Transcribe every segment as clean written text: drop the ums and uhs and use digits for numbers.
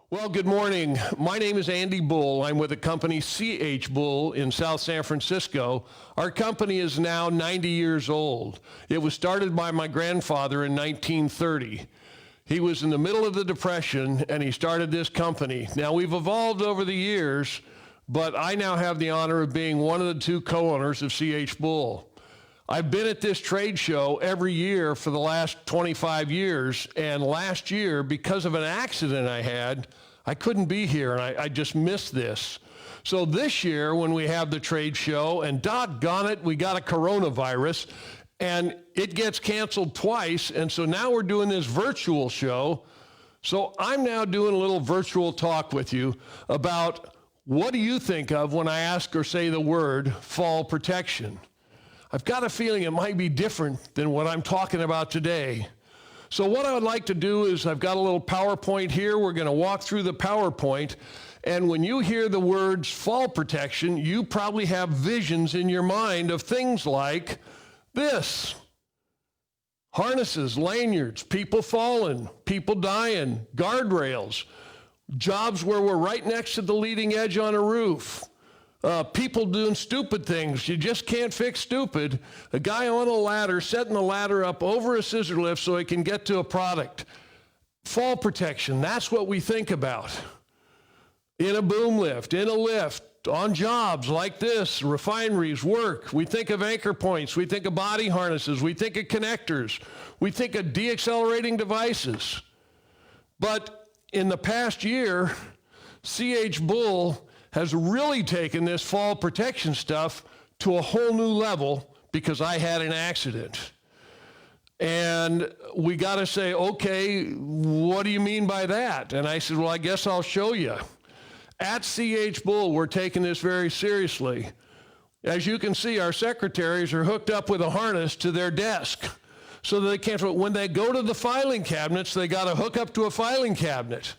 Well, good morning. My name is Andy Bull. I'm with the company CH Bull in South San Francisco. Our company is now 90 years old. It was started by my grandfather in 1930. He was in the middle of the Depression, and he started this company. Now, we've evolved over the years, but I now have the honor of being one of the two co-owners of CH Bull. I've been at this trade show every year for the last 25 years, and last year, because of an accident I had, I couldn't be here, and I just missed this. So this year, when we have the trade show, and doggone it, we got a coronavirus, and it gets canceled twice, and so now we're doing this virtual show. So I'm now doing a little virtual talk with you about what do you think of when I ask or say the word fall protection. I've got a feeling it might be different than what I'm talking about today. So what I would like to do is I've got a little PowerPoint here. We're going to walk through the PowerPoint. And when you hear the words fall protection, you probably have visions in your mind of things like this: harnesses, lanyards, people falling, people dying, guardrails, jobs where we're right next to the leading edge on a roof. People doing stupid things. You just can't fix stupid. A guy on a ladder, setting the ladder up over a scissor lift so he can get to a product. Fall protection, that's what we think about. In a boom lift, in a lift, on jobs like this, refineries, work. We think of anchor points. We think of body harnesses. We think of connectors. We think of deaccelerating devices. But in the past year, CH Bull has really taken this fall protection stuff to a whole new level because I had an accident. And we got to say, okay, what do you mean by that? And I said, well, I guess I'll show you. At CH Bull, we're taking this very seriously. As you can see, our secretaries are hooked up with a harness to their desk so that they can't, when they go to the filing cabinets, they got to hook up to a filing cabinet.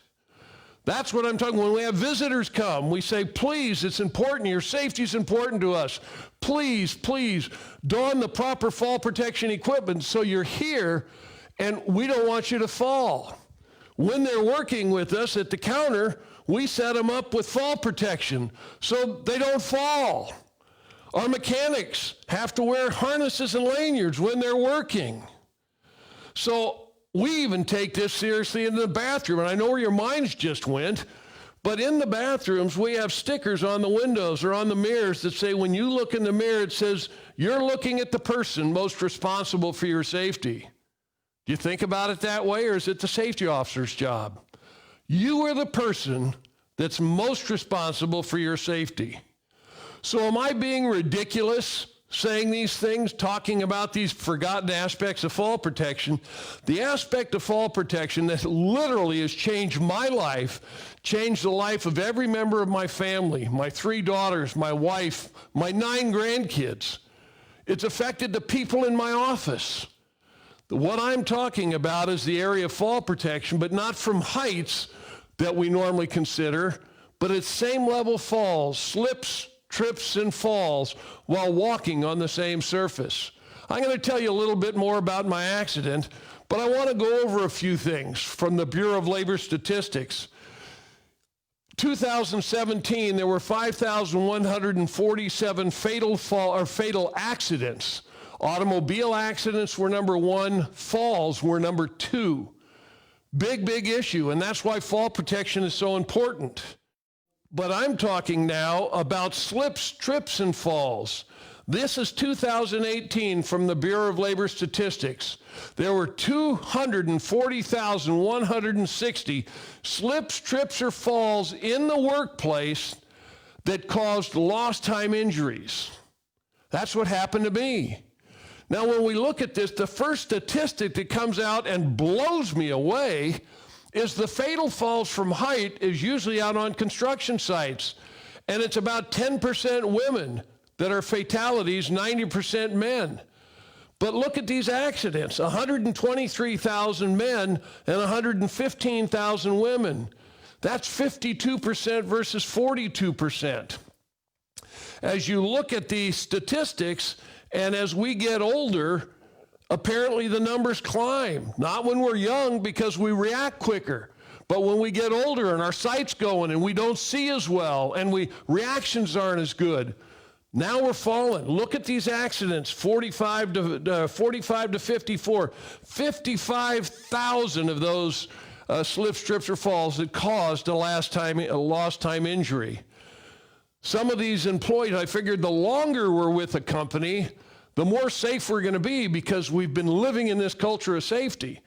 That's what I'm talking. When we have visitors come, we say, please, it's important. Your safety is important to us. Please, please, don the proper fall protection equipment so you're here, and we don't want you to fall. When they're working with us at the counter, we set them up with fall protection so they don't fall. Our mechanics have to wear harnesses and lanyards when they're working. So we even take this seriously in the bathroom, and I know where your minds just went, but in the bathrooms, we have stickers on the windows or on the mirrors that say, when you look in the mirror, it says, you're looking at the person most responsible for your safety. Do you think about it that way, or is it the safety officer's job? You are the person that's most responsible for your safety. So am I being ridiculous saying these things, talking about these forgotten aspects of fall protection? The aspect of fall protection that literally has changed my life, changed the life of every member of my family, my 3 daughters, my wife, my 9 grandkids. It's affected the people in my office. What I'm talking about is the area of fall protection, but not from heights that we normally consider, but at same level falls, slips, trips, and falls while walking on the same surface. I'm going to tell you a little bit more about my accident, but I want to go over a few things from the Bureau of Labor Statistics. 2017, there were 5,147 fatal accidents. Automobile accidents were number 1, falls were number 2. Big issue, and that's why fall protection is so important. But I'm talking now about slips, trips, and falls. This is 2018 from the Bureau of Labor Statistics. There were 240,160 slips, trips, or falls in the workplace that caused lost time injuries. That's what happened to me. Now, when we look at this, the first statistic that comes out and blows me away is the fatal falls from height is usually out on construction sites, and it's about 10% women that are fatalities, 90% men. But look at these accidents, 123,000 men and 115,000 women. That's 52% versus 42%. As you look at the statistics, and as we get older, apparently the numbers climb. Not when we're young because we react quicker, But when we get older and our sight's going and we don't see as well and reactions aren't as good, now we're falling. Look at these accidents, 45 to 54. 55,000 of those slips, trips, or falls that caused a lost time injury. Some of these employees, I figured the longer we're with a company, the more safe we're going to be because we've been living in this culture of safety.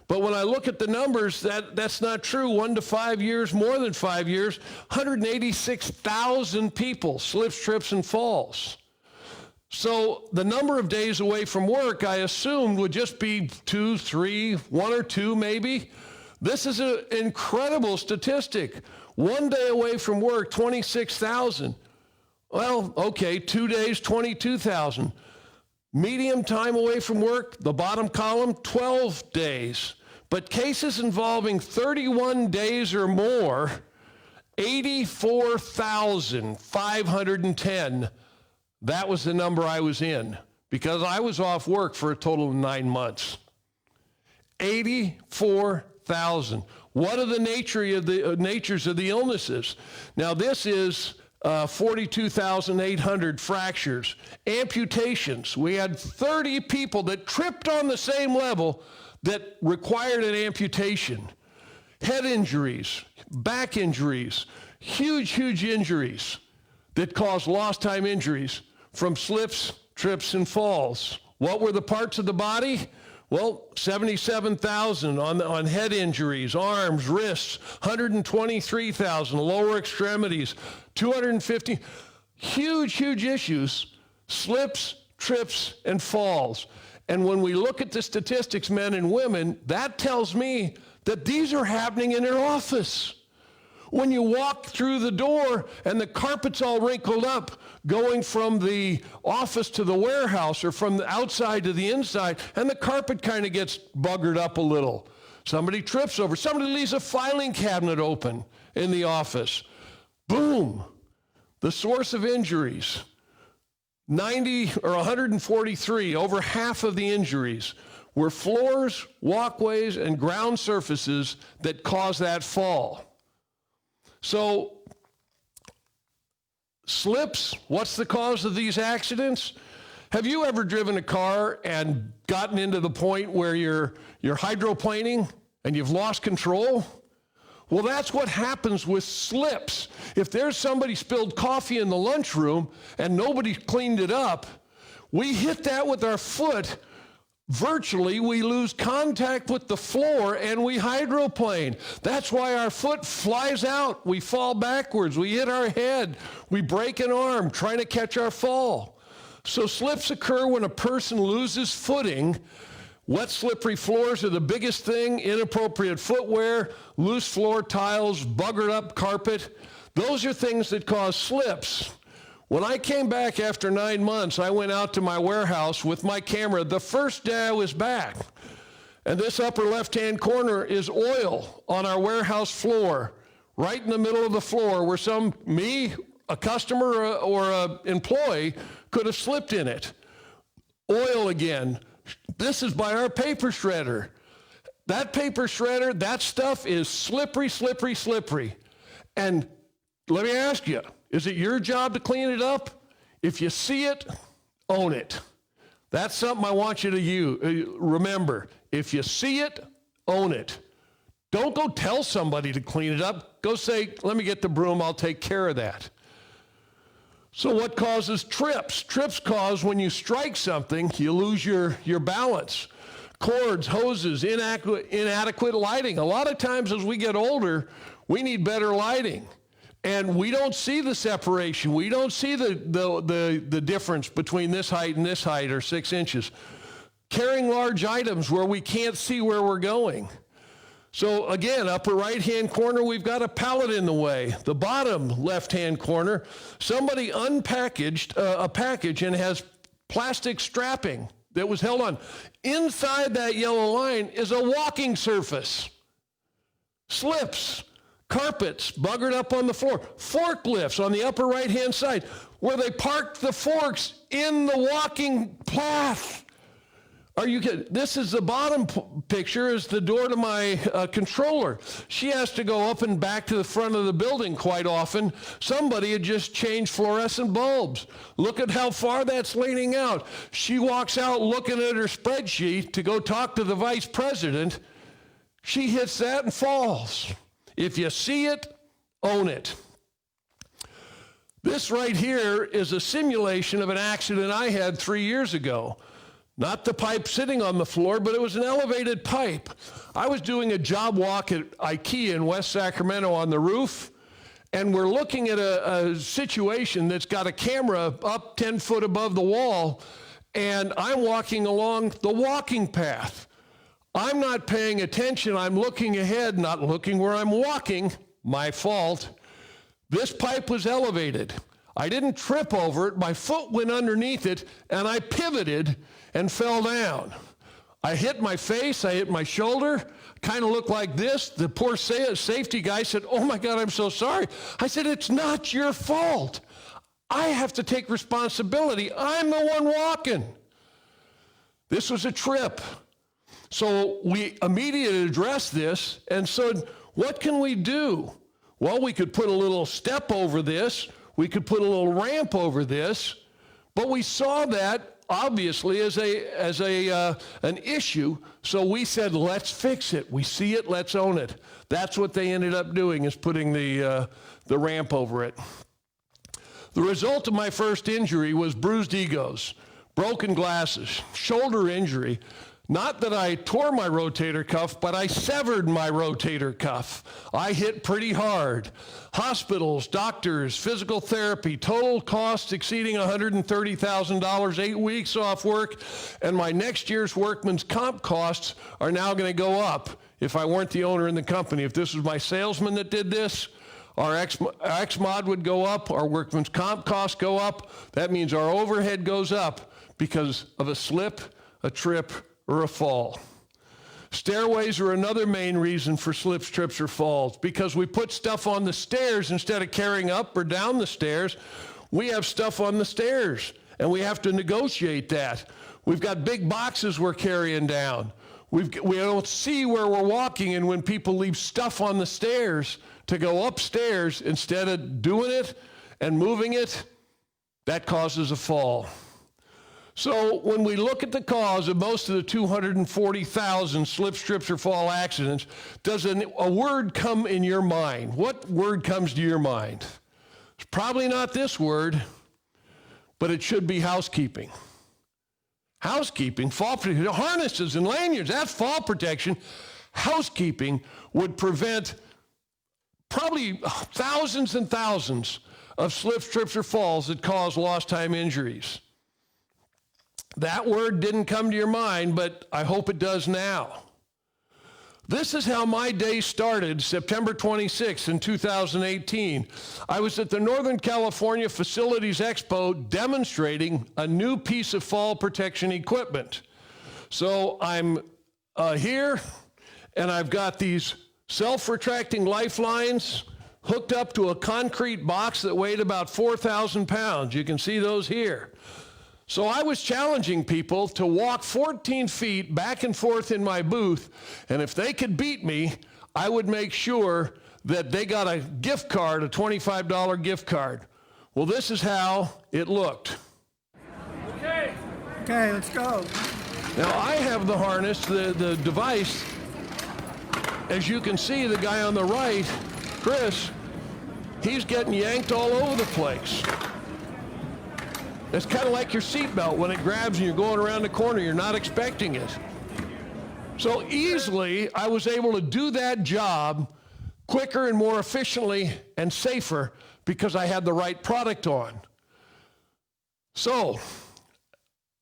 But when I look at the numbers, that's not true. 1 to 5 years, more than 5 years, 186,000 people, slips, trips, and falls. So the number of days away from work, I assumed, would just be 2, 3, 1 or 2 maybe. This is an incredible statistic. 1 day away from work, 26,000. Well, okay, 2 days, 22,000. Medium time away from work, the bottom column, 12 days. But cases involving 31 days or more, 84,510. That was the number I was in because I was off work for a total of 9 months. 84,000. What are the natures of the illnesses? Now this is 42,800 fractures, amputations. We had 30 people that tripped on the same level that required an amputation. Head injuries, back injuries, huge injuries that caused lost time injuries from slips, trips, and falls. What were the parts of the body? Well, 77,000 on head injuries, arms, wrists, 123,000, lower extremities, 250. Huge issues, slips, trips, and falls. And when we look at the statistics, men and women, that tells me that these are happening in your office. When you walk through the door and the carpet's all wrinkled up, going from the office to the warehouse or from the outside to the inside, and the carpet kind of gets buggered up a little. Somebody trips over, somebody leaves a filing cabinet open in the office. Boom, the source of injuries. 90 or 143, over half of the injuries were floors, walkways, and ground surfaces that caused that fall. So, slips, what's the cause of these accidents? Have you ever driven a car and gotten into the point where you're hydroplaning and you've lost control? Well, that's what happens with slips. If there's somebody spilled coffee in the lunchroom and nobody cleaned it up, we hit that with our foot. Virtually, we lose contact with the floor and we hydroplane. That's why our foot flies out. We fall backwards. We hit our head. We break an arm trying to catch our fall. So slips occur when a person loses footing. Wet, slippery floors are the biggest thing. Inappropriate footwear, loose floor tiles, buggered up carpet. Those are things that cause slips. When I came back after 9 months, I went out to my warehouse with my camera the first day I was back. And this upper left-hand corner is oil on our warehouse floor, right in the middle of the floor where a customer or an employee could have slipped in it. Oil again. This is by our paper shredder. That paper shredder, that stuff is slippery. And let me ask you, is it your job to clean it up? If you see it, own it. That's something I want you to remember. If you see it, own it. Don't go tell somebody to clean it up. Go say, let me get the broom, I'll take care of that. So what causes trips? Trips cause when you strike something, you lose your balance. Cords, hoses, inadequate lighting. A lot of times as we get older, we need better lighting. And we don't see the separation. We don't see the difference between this height and this height, or 6 inches. Carrying large items where we can't see where we're going. So again, upper right-hand corner, we've got a pallet in the way. The bottom left-hand corner, somebody unpackaged a package and has plastic strapping that was held on. Inside that yellow line is a walking surface. Slips, carpets, buggered up on the floor. Forklifts on the upper right-hand side where they parked the forks in the walking path. Are you kidding? This is the bottom picture is the door to my controller. She has to go up and back to the front of the building quite often. Somebody had just changed fluorescent bulbs. Look at how far that's leaning out. She walks out looking at her spreadsheet to go talk to the vice president. She hits that and falls. If you see it, own it. This right here is a simulation of an accident I had 3 years ago. Not the pipe sitting on the floor, but it was an elevated pipe. I was doing a job walk at IKEA in West Sacramento on the roof, and we're looking at a situation that's got a camera up 10 foot above the wall, and I'm walking along the walking path. I'm not paying attention. I'm looking ahead, not looking where I'm walking. My fault. This pipe was elevated. I didn't trip over it. My foot went underneath it, and I pivoted and fell down. I hit my face, I hit my shoulder, kind of looked like this. The poor safety guy said, "Oh my God, I'm so sorry." I said, "It's not your fault. I have to take responsibility. I'm the one walking." This was a trip. So we immediately addressed this and said, what can we do? Well, we could put a little step over this. We could put a little ramp over this. But we saw that obviously as an issue, so we said, let's fix it. We see it, let's own it. That's what they ended up doing, is putting the ramp over it. The result of my first injury was bruised egos, broken glasses, shoulder injury. Not that I tore my rotator cuff, but I severed my rotator cuff. I hit pretty hard. Hospitals, doctors, physical therapy, total costs exceeding $130,000, 8 weeks off work, and my next year's workman's comp costs are now going to go up if I weren't the owner in the company. If this was my salesman that did this, our X-mod would go up, our workman's comp costs go up. That means our overhead goes up because of a slip, a trip, or a fall. Stairways are another main reason for slips, trips, or falls, because we put stuff on the stairs instead of carrying up or down the stairs. We have stuff on the stairs, and we have to negotiate that. We've got big boxes we're carrying down. We don't see where we're walking, and when people leave stuff on the stairs to go upstairs instead of doing it and moving it, that causes a fall. So when we look at the cause of most of the 240,000 slips, trips, or fall accidents, does a word come in your mind? What word comes to your mind? It's probably not this word, but it should be housekeeping. Housekeeping, fall protection, harnesses and lanyards, that's fall protection. Housekeeping would prevent probably thousands and thousands of slips, trips, or falls that cause lost time injuries. That word didn't come to your mind, but I hope it does now. This is how my day started September 26th in 2018. I was at the Northern California Facilities Expo demonstrating a new piece of fall protection equipment. So I'm here, and I've got these self-retracting lifelines hooked up to a concrete box that weighed about 4,000 pounds. You can see those here. So I was challenging people to walk 14 feet back and forth in my booth, and if they could beat me, I would make sure that they got a gift card, a $25 gift card. Well, this is how it looked. Okay, let's go. Now, I have the harness, the device. As you can see, the guy on the right, Chris, he's getting yanked all over the place. It's kind of like your seatbelt. When it grabs and you're going around the corner, you're not expecting it. So easily, I was able to do that job quicker and more efficiently and safer because I had the right product on. So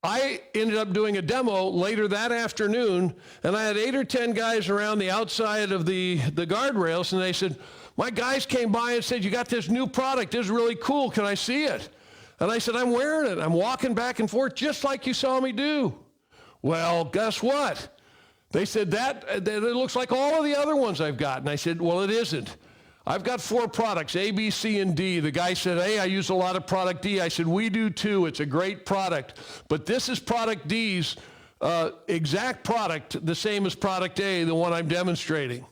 I ended up doing a demo later that afternoon, and I had 8 or 10 guys around the outside of the guardrails, and they said, my guys came by and said, you got this new product. This is really cool. Can I see it? And I said, I'm wearing it. I'm walking back and forth just like you saw me do. Well, guess what? They said, that it looks like all of the other ones I've got. And I said, well, it isn't. I've got 4 products, A, B, C, and D. The guy said, hey, I use a lot of product D. I said, we do too. It's a great product. But this is product D's exact product, the same as product A, the one I'm demonstrating.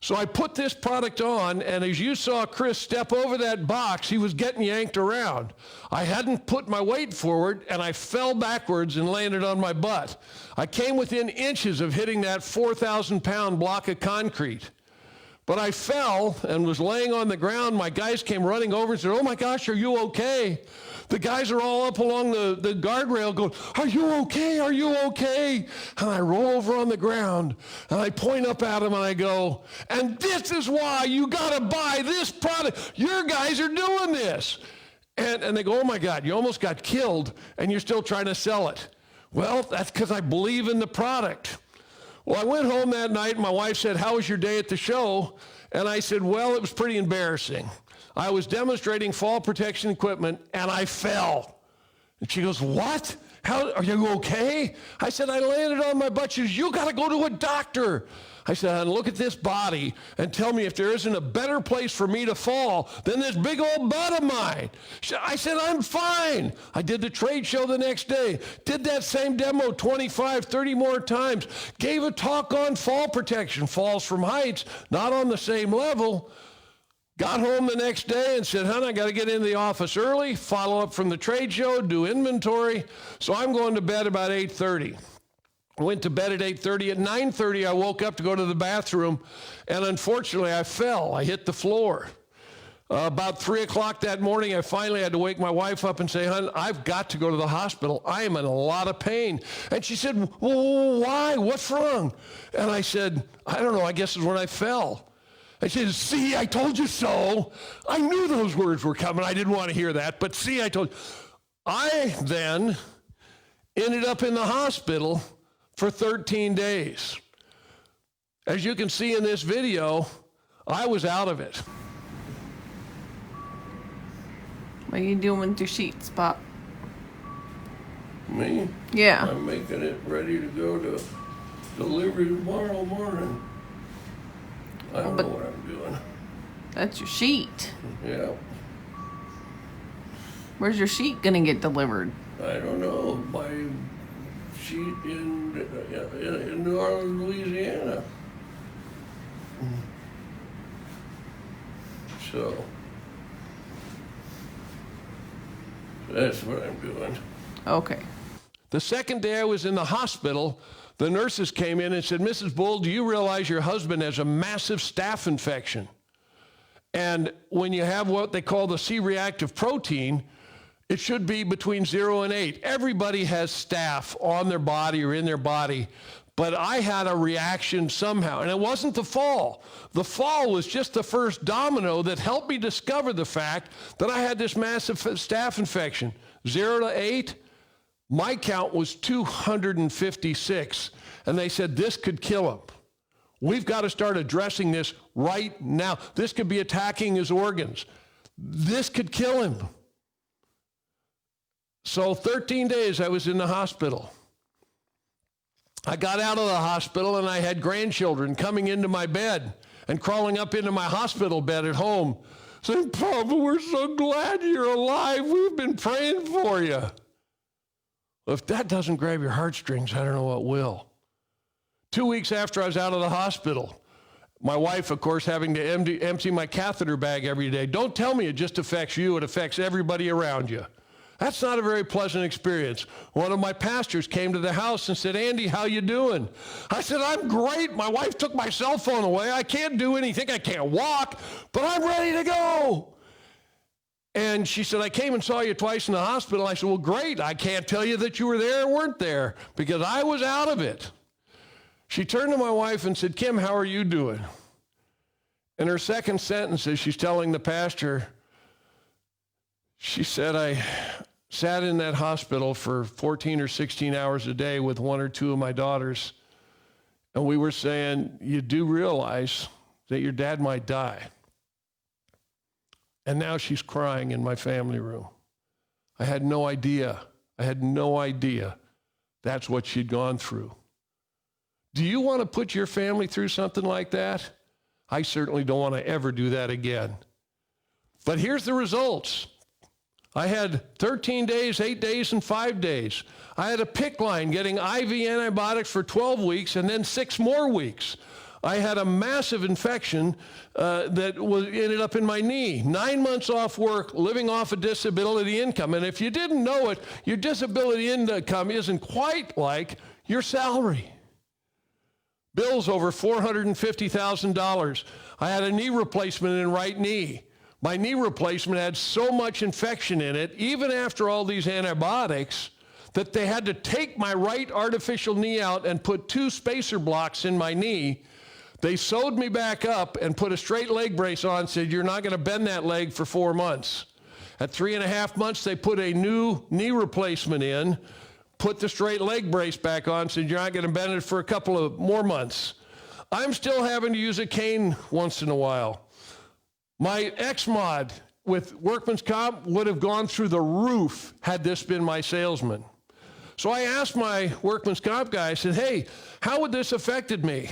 So I put this product on, and as you saw Chris step over that box, he was getting yanked around. I hadn't put my weight forward, and I fell backwards and landed on my butt. I came within inches of hitting that 4,000-pound block of concrete. But I fell and was laying on the ground. My guys came running over and said, "Oh my gosh, are you okay?" The guys are all up along the guardrail going, "Are you okay? Are you okay?" And I roll over on the ground and I point up at them and I go, "And this is why you got to buy this product. Your guys are doing this." And they go, "Oh my God, you almost got killed and you're still trying to sell it." Well, that's because I believe in the product. Well, I went home that night and my wife said, "How was your day at the show?" And I said, "Well, it was pretty embarrassing. I was demonstrating fall protection equipment and I fell." And she goes, "What? How, are you okay?" I said, "I landed on my butt." She goes, "You got to go to a doctor." I said, "Look at this body and tell me if there isn't a better place for me to fall than this big old butt of mine." I said, "I'm fine." I did the trade show the next day, did that same demo 25, 30 more times, gave a talk on fall protection, falls from heights, not on the same level. Got home the next day and said, "Hon, I got to get into the office early, follow up from the trade show, do inventory." So I'm going to bed about 8:30. I went to bed at 8:30. At 9:30, I woke up to go to the bathroom, and unfortunately, I fell. I hit the floor. About 3 o'clock that morning, I finally had to wake my wife up and say, "Hon, I've got to go to the hospital. I am in a lot of pain." And she said, "Well, why? What's wrong?" And I said, "I don't know. I guess it's when I fell." I said, "See, I told you so." I knew those words were coming. I didn't want to hear that, but see, I told you. I then ended up in the hospital for 13 days. As you can see in this video, I was out of it. What are you doing with your sheets, Pop? Me? Yeah. I'm making it ready to go to delivery tomorrow morning. I don't know what I'm doing. That's your sheet. Yeah. Where's your sheet gonna get delivered? I don't know. My sheet in New Orleans, Louisiana. So that's what I'm doing. Okay. The second day I was in the hospital, the nurses came in and said, "Mrs. Bull, do you realize your husband has a massive staph infection? And when you have what they call the C-reactive protein, it should be between 0 and 8. Everybody has staph on their body or in their body, but I had a reaction somehow. And it wasn't the fall. The fall was just the first domino that helped me discover the fact that I had this massive staph infection. 0 to 8, my count was 256. And they said, this could kill him. We've got to start addressing this right now. This could be attacking his organs. This could kill him. So 13 days I was in the hospital. I got out of the hospital and I had grandchildren coming into my bed and crawling up into my hospital bed at home saying, "Papa, we're so glad you're alive. We've been praying for you." Well, if that doesn't grab your heartstrings, I don't know what will. 2 weeks after I was out of the hospital, my wife, of course, having to empty my catheter bag every day. Don't tell me it just affects you. It affects everybody around you. That's not a very pleasant experience. One of my pastors came to the house and said, "Andy, how you doing?" I said, "I'm great. My wife took my cell phone away. I can't do anything. I can't walk, but I'm ready to go." And she said, "I came and saw you twice in the hospital." I said, "Well, great. I can't tell you that you were there or weren't there because I was out of it." She turned to my wife and said, "Kim, how are you doing?" In her second sentence, as she's telling the pastor, she said, "I sat in that hospital for 14 or 16 hours a day with one or two of my daughters, and we were saying, you do realize that your dad might die." And now she's crying in my family room. I had no idea. That's what she'd gone through. Do you want to put your family through something like that? I certainly don't want to ever do that again. But here's the results. I had 13 days, 8 days, and 5 days. I had a PICC line getting IV antibiotics for 12 weeks and then 6 more weeks. I had a massive infection that ended up in my knee. 9 months off work, living off a disability income. And if you didn't know it, your disability income isn't quite like your salary. Bills over $450,000. I had a knee replacement in right knee. My knee replacement had so much infection in it, even after all these antibiotics, that they had to take my right artificial knee out and put 2 spacer blocks in my knee. They sewed me back up and put a straight leg brace on and said, you're not going to bend that leg for 4 months. At 3.5 months, they put a new knee replacement in, put the straight leg brace back on, said, you're not going to bend it for a couple of more months. I'm still having to use a cane once in a while. My ex-mod with Workman's Comp would have gone through the roof had this been my salesman. So I asked my Workman's Comp guy, I said, hey, how would this affected me?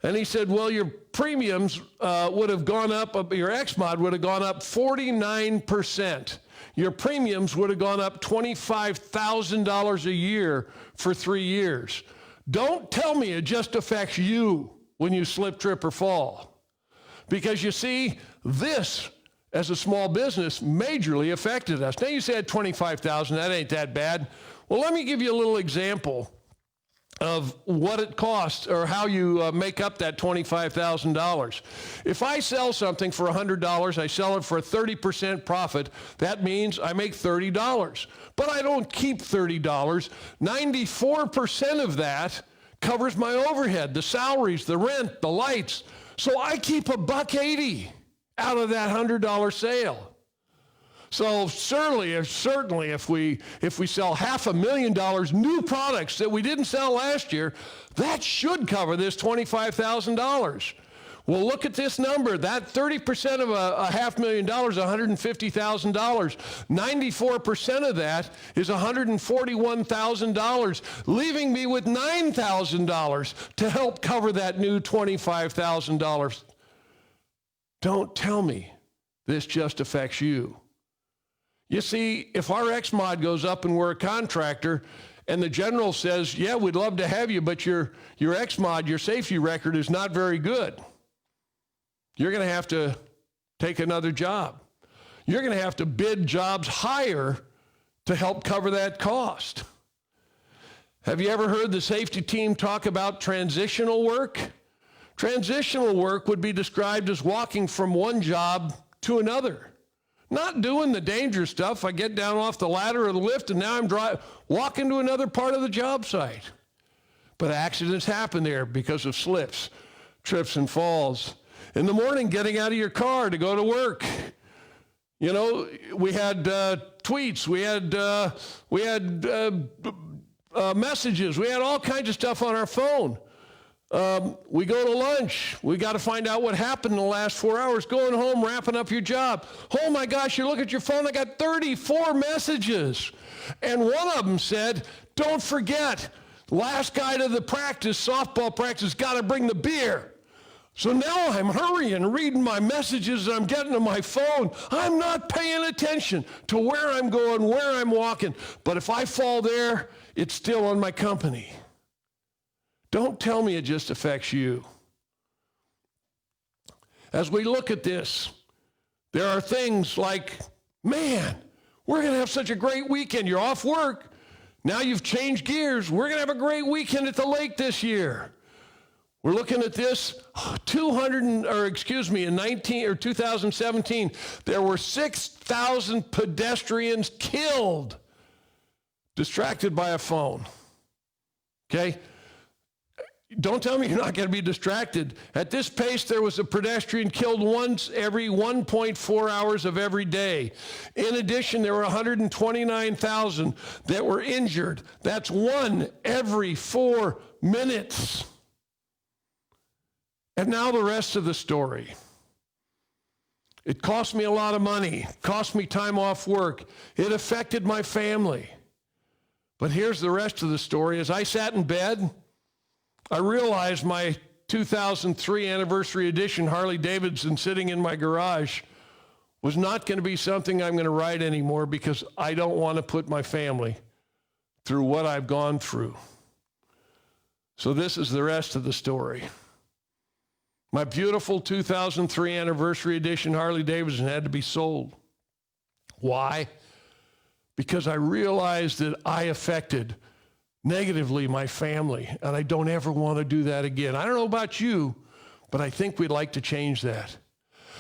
And he said, well, your premiums would have gone up, your ex-mod would have gone up 49%. Your premiums would have gone up $25,000 a year for 3 years. Don't tell me it just affects you when you slip, trip, or fall. Because you see, this, as a small business, majorly affected us. Now you said $25,000, that ain't that bad. Well, let me give you a little example of what it costs or how you make up that $25,000. If I sell something for $100, I sell it for a 30% profit, that means I make $30. But I don't keep $30. 94% of that covers my overhead, the salaries, the rent, the lights. So I keep $1.80 out of that $100 sale. So certainly if we sell $500,000 new products that we didn't sell last year, that should cover this $25,000. Well, look at this number. That 30% of $500,000, $150,000. 94% of that is $141,000, leaving me with $9,000 to help cover that new $25,000. Don't tell me this just affects you. You see, if our ex-mod goes up and we're a contractor and the general says, yeah, we'd love to have you, but your ex-mod, your safety record is not very good, you're going to have to take another job. You're going to have to bid jobs higher to help cover that cost. Have you ever heard the safety team talk about transitional work? Transitional work would be described as walking from one job to another. Not doing the dangerous stuff. I get down off the ladder or the lift and now I'm walking to another part of the job site. But accidents happen there because of slips, trips, and falls. In the morning, getting out of your car to go to work. You know, we had tweets, we had messages, we had all kinds of stuff on our phone. We go to lunch. We got to find out what happened in the last 4 hours. Going home, wrapping up your job. Oh my gosh, you look at your phone, I got 34 messages. And one of them said, don't forget, last guy to the practice, softball practice, got to bring the beer. So now I'm hurrying, reading my messages I'm getting on my phone. I'm not paying attention to where I'm going, where I'm walking. But if I fall there, it's still on my company. Don't tell me it just affects you. As we look at this, there are things like, man, we're going to have such a great weekend. You're off work. Now you've changed gears. We're going to have a great weekend at the lake this year. We're looking at this, in 2017, there were 6,000 pedestrians killed, distracted by a phone. Okay? Don't tell me you're not going to be distracted. At this pace, there was a pedestrian killed once every 1.4 hours of every day. In addition, there were 129,000 that were injured. That's 1 every 4 minutes. And now the rest of the story. It cost me a lot of money, cost me time off work. It affected my family. But here's the rest of the story. As I sat in bed, I realized my 2003 anniversary edition Harley Davidson sitting in my garage was not going to be something I'm going to write anymore because I don't want to put my family through what I've gone through. So this is the rest of the story. My beautiful 2003 anniversary edition Harley Davidson had to be sold. Why? Because I realized that I affected negatively my family, and I don't ever want to do that again. I don't know about you, but I think we'd like to change that.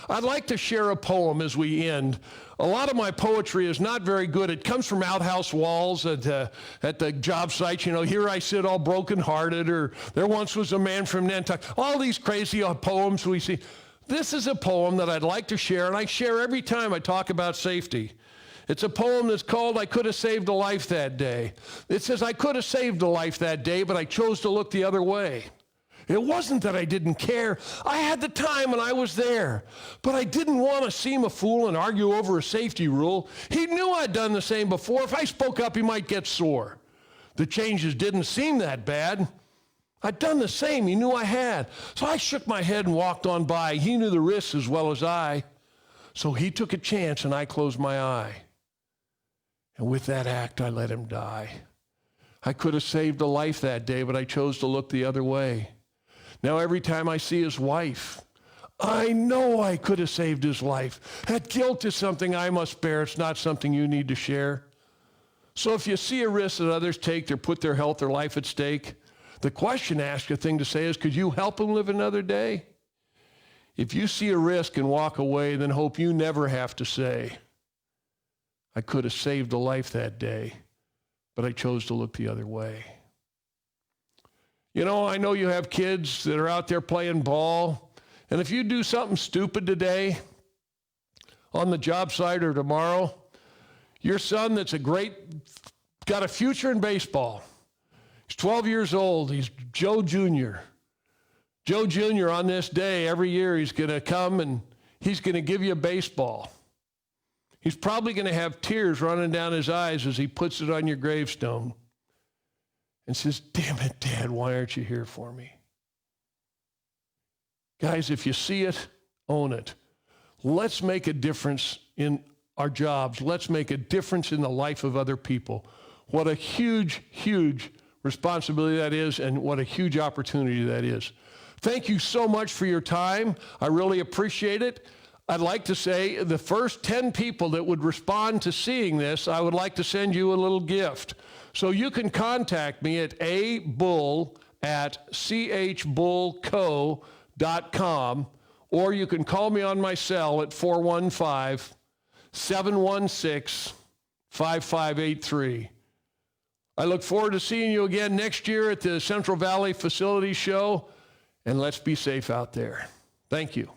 I'd like to share a poem as we end. A lot of my poetry is not very good. It comes from outhouse walls at the job sites. You know, here I sit all brokenhearted, or there once was a man from Nantucket. All these crazy poems we see. This is a poem that I'd like to share, and I share every time I talk about safety. It's a poem that's called I Could Have Saved a Life That Day. It says, I could have saved a life that day, but I chose to look the other way. It wasn't that I didn't care. I had the time and I was there. But I didn't want to seem a fool and argue over a safety rule. He knew I'd done the same before. If I spoke up, he might get sore. The changes didn't seem that bad. I'd done the same. He knew I had. So I shook my head and walked on by. He knew the risks as well as I. So he took a chance and I closed my eye. And with that act, I let him die. I could have saved a life that day, but I chose to look the other way. Now, every time I see his wife, I know I could have saved his life. That guilt is something I must bear. It's not something you need to share. So if you see a risk that others take to put their health or life at stake, the question asked, a thing to say is, could you help them live another day? If you see a risk and walk away, then hope you never have to say, I could have saved a life that day, but I chose to look the other way. You know, I know you have kids that are out there playing ball, and if you do something stupid today on the job site or tomorrow, your son that's got a future in baseball. He's 12 years old. He's Joe Jr. Joe Jr. on this day, every year he's going to come and he's going to give you a baseball. He's probably going to have tears running down his eyes as he puts it on your gravestone and says, damn it, Dad, why aren't you here for me? Guys, if you see it, own it. Let's make a difference in our jobs. Let's make a difference in the life of other people. What a huge, huge responsibility that is, and what a huge opportunity that is. Thank you so much for your time. I really appreciate it. I'd like to say the first 10 people that would respond to seeing this, I would like to send you a little gift. So you can contact me at abull@chbullco.com, or you can call me on my cell at 415-716-5583. I look forward to seeing you again next year at the Central Valley Facility Show, and let's be safe out there. Thank you.